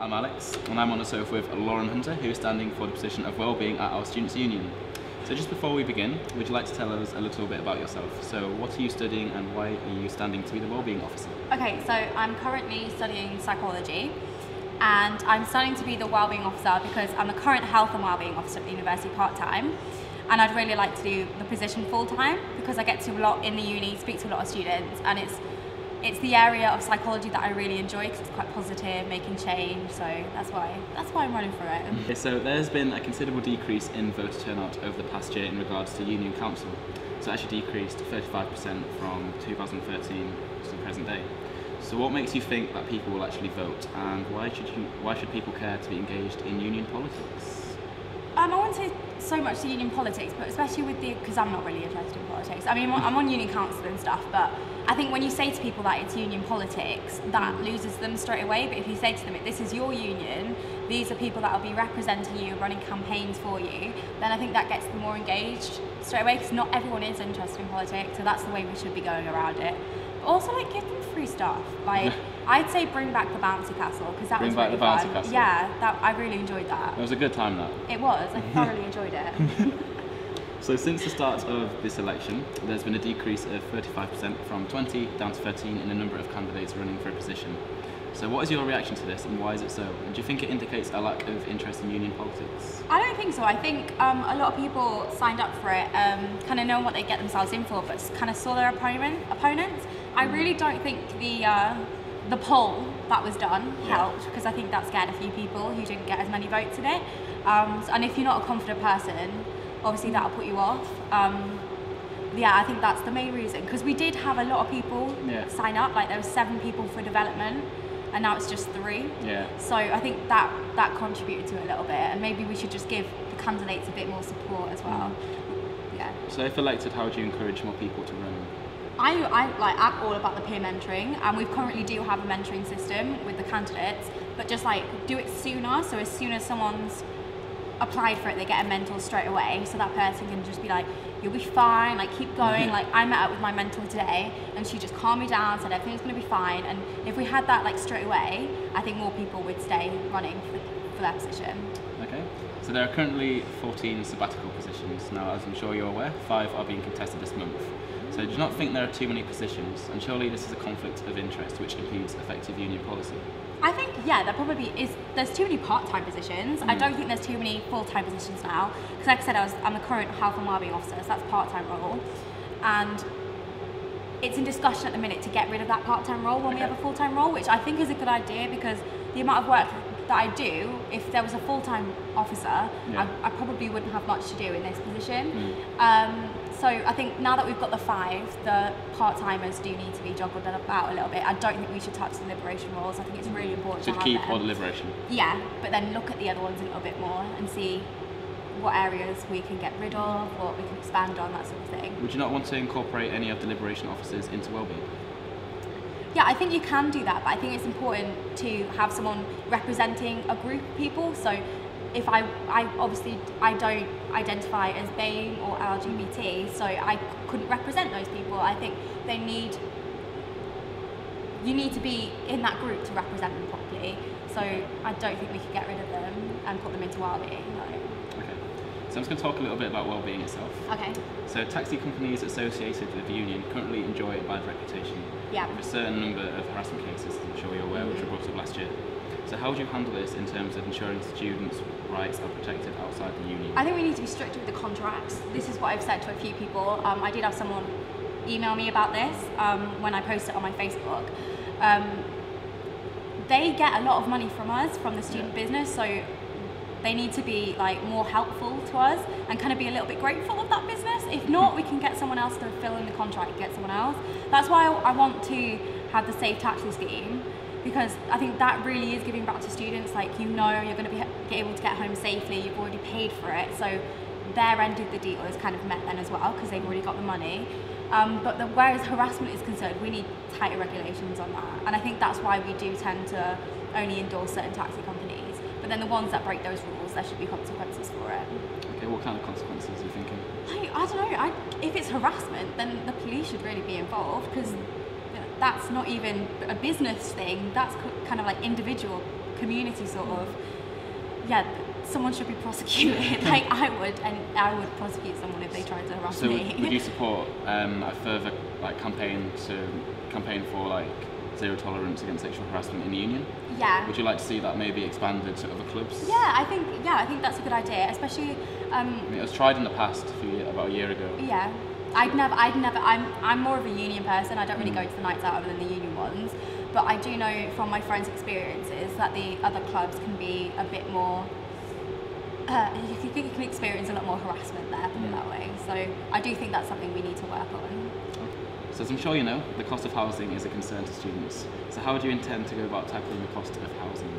I'm Alex, and I'm on a sofa with Lauran Hunter, who is standing for the position of Wellbeing at our Students' Union. So just before we begin, would you like to tell us a little bit about yourself? So what are you studying and why are you standing to be the Wellbeing Officer? Okay, so I'm currently studying psychology and I'm studying to be the Wellbeing Officer because I'm the current Health and Wellbeing Officer at the university part-time, and I'd really like to do the position full-time because I get to a lot in the uni, speak to a lot of students, and it's the area of psychology that I really enjoy because it's quite positive, making change, so that's why I'm running for it. Okay, so there's been a considerable decrease in voter turnout over the past year in regards to Union Council. So it actually decreased 35% from 2013 to the present day. So what makes you think that people will actually vote, and why should people care to be engaged in union politics? I won't say so much to union politics, but especially because I'm not really interested in politics. I mean, I'm on union council and stuff, but I think when you say to people that it's union politics, that loses them straight away. But if you say to them, this is your union, these are people that will be representing you, running campaigns for you, then I think that gets them more engaged straight away, because not everyone is interested in politics, so that's the way we should be going around it. But also, like, give them free stuff. Like, I'd say bring back the bouncy castle, because that was really fun. Bring back the bouncy castle? Yeah, I really enjoyed that. It was a good time, that. It was. I thoroughly enjoyed it. So since the start of this election, there's been a decrease of 35% from 20 down to 13 in the number of candidates running for a position. So what is your reaction to this, and why is it so? And do you think it indicates a lack of interest in union politics? I don't think so. I think a lot of people signed up for it, kind of knowing what they get themselves in for, but kind of saw their opponents. I really don't think the poll that was done helped, because I think that scared a few people who didn't get as many votes in it. And if you're not a confident person, obviously that'll put you off. Yeah, I think that's the main reason, because we did have a lot of people sign up. Like, there were 7 people for development, and now it's just 3. Yeah. So I think that contributed to it a little bit, and maybe we should just give the candidates a bit more support as well. Yeah. So if elected, how would you encourage more people to run? I'm all about the peer mentoring, and we currently do have a mentoring system with the candidates, but just like do it sooner. So as soon as someone's applied for it, they get a mentor straight away, so that person can just be like, you'll be fine, like keep going. Like, I met up with my mentor today and she just calmed me down, said everything's going to be fine. And if we had that like straight away, I think more people would stay running for their position. Okay, so there are currently 14 sabbatical positions. Now, as I'm sure you're aware, 5 are being contested this month. So do you not think there are too many positions, and surely this is a conflict of interest which impedes effective union policy? I think, yeah, there probably is. There's too many part-time positions. I don't think there's too many full-time positions now, because like I said, I'm the current Health and Wellbeing Officer, so that's a part-time role, and it's in discussion at the minute to get rid of that part-time role when we have a full-time role, which I think is a good idea, because the amount of work that I do, if there was a full-time officer, I probably wouldn't have much to do in this position. So I think now that we've got the 5, the part-timers do need to be juggled about a little bit. I don't think we should touch the liberation roles. I think it's really important to have keep them. all the liberation. Yeah, but then look at the other ones a little bit more and see what areas we can get rid of, what we can expand on, that sort of thing. Would you not want to incorporate any of the liberation officers into Wellbeing? Yeah, I think you can do that, but I think it's important to have someone representing a group of people. So if I obviously don't identify as BAME or LGBT, so I couldn't represent those people. I think you need to be in that group to represent them properly. So I don't think we could get rid of them and put them into Wellbeing. No. Okay, so I'm just going to talk a little bit about Wellbeing itself. Okay. So taxi companies associated with the union currently enjoy a bad reputation. Yeah. With a certain number of harassment cases, I'm sure you're aware, which were brought up last year. So how would you handle this in terms of ensuring students' rights are protected outside the union? I think we need to be strict with the contracts. This is what I've said to a few people. I did have someone email me about this when I posted it on my Facebook. They get a lot of money from us, from the student business, so they need to be like more helpful to us and kind of be a little bit grateful of that business. If not, we can get someone else to fill in the contract and get someone else. That's why I want to have the safe taxi scheme, because I think that really is giving back to students. Like, you know, you're going to be able to get home safely, you've already paid for it, so their end of the deal is kind of met then as well, because they've already got the money. But whereas harassment is concerned, we need tighter regulations on that, and I think that's why we do tend to only endorse certain taxi companies. But then the ones that break those rules, there should be consequences for it. Okay, what kind of consequences are you thinking? I don't know. If it's harassment, then the police should really be involved, because that's not even a business thing. That's kind of like individual community sort of, someone should be prosecuted. Like I would prosecute someone if they tried to harass me. So would you support a further campaign for like zero tolerance against sexual harassment in the union? Yeah. Would you like to see that maybe expanded to other clubs? Yeah, I think that's a good idea, especially. I mean, it was tried in the past about a year ago. Yeah. I'm more of a union person. I don't really go to the nights out other than the union ones. But I do know from my friends' experiences that the other clubs can be a bit more, you can experience a lot more harassment there, put it that way. So I do think that's something we need to work on. So as I'm sure you know, the cost of housing is a concern to students. So how do you intend to go about tackling the cost of housing?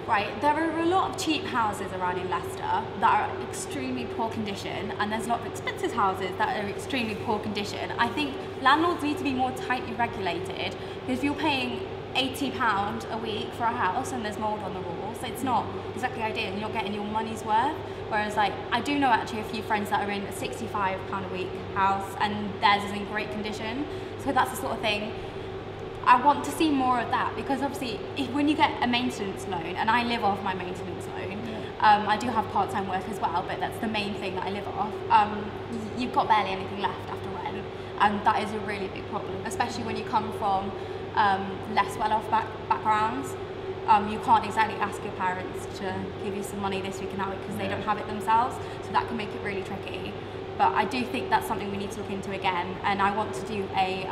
Right, there are a lot of cheap houses around in Leicester that are extremely poor condition, and there's a lot of expensive houses that are extremely poor condition. I think landlords need to be more tightly regulated, because if you're paying £80 a week for a house and there's mould on the walls, it's not exactly ideal, and you're getting your money's worth. Whereas like, I do know actually a few friends that are in a £65 a week house and theirs is in great condition. So that's the sort of thing. I want to see more of that, because obviously when you get a maintenance loan, and I live off my maintenance loan, I do have part-time work as well, but that's the main thing that I live off, you've got barely anything left after rent, and that is a really big problem, especially when you come from less well-off backgrounds. You can't exactly ask your parents to give you some money this week and that week because they don't have it themselves, so that can make it really tricky. But I do think that's something we need to look into again, and I want to do a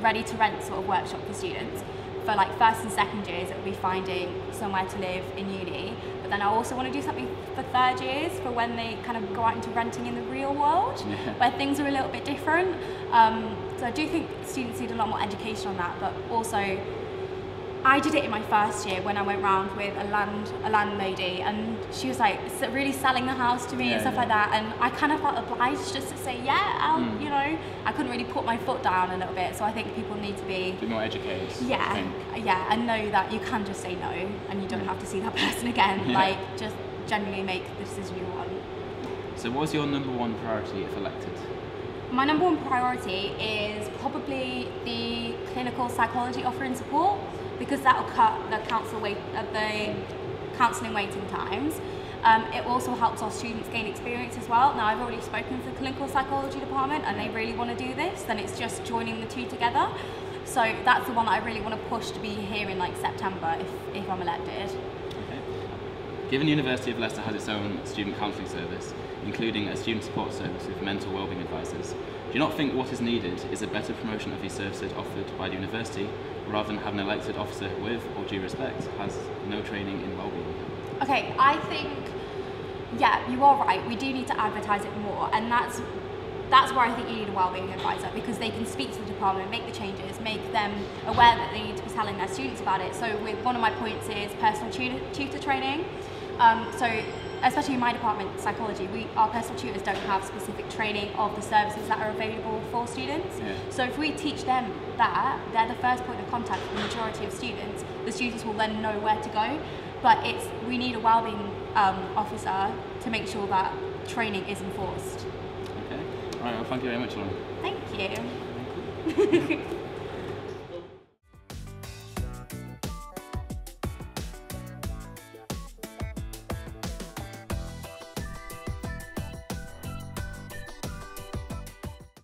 ready-to-rent sort of workshop for students. For like first and second years, it will be finding somewhere to live in uni, but then I also want to do something for third years, for when they kind of go out into renting in the real world, where things are a little bit different. So I do think students need a lot more education on that, but also I did it in my first year when I went round with a landlady, and she was like really selling the house to me and stuff like that, and I kind of felt obliged just to say you know, I couldn't really put my foot down a little bit. So I think people need to be more educated. And know that you can just say no and you don't have to see that person again. Like, just genuinely make the decision you want. So what's your number one priority if elected? My number one priority is probably the clinical psychology offering support, because that will cut the counselling waiting times. It also helps our students gain experience as well. Now, I've already spoken to the clinical psychology department and they really want to do this, then it's just joining the two together. So that's the one that I really want to push to be here in like September if I'm elected. Okay. Given the University of Leicester has its own student counselling service, including a student support service with mental wellbeing advisors, do you not think what is needed is a better promotion of these services offered by the university, rather than have an elected officer with, or due respect, has no training in wellbeing? Okay, I think, you are right, we do need to advertise it more, and that's where I think you need a wellbeing advisor, because they can speak to the department, make the changes, make them aware that they need to be telling their students about it. So with one of my points is personal tutor training. So especially in my department, psychology, our personal tutors don't have specific training of the services that are available for students. So if we teach them that, they're the first point of contact for the majority of students. The students will then know where to go. But we need a wellbeing officer to make sure that training is enforced. Okay. All right. Well, thank you very much, Lauran. Thank you.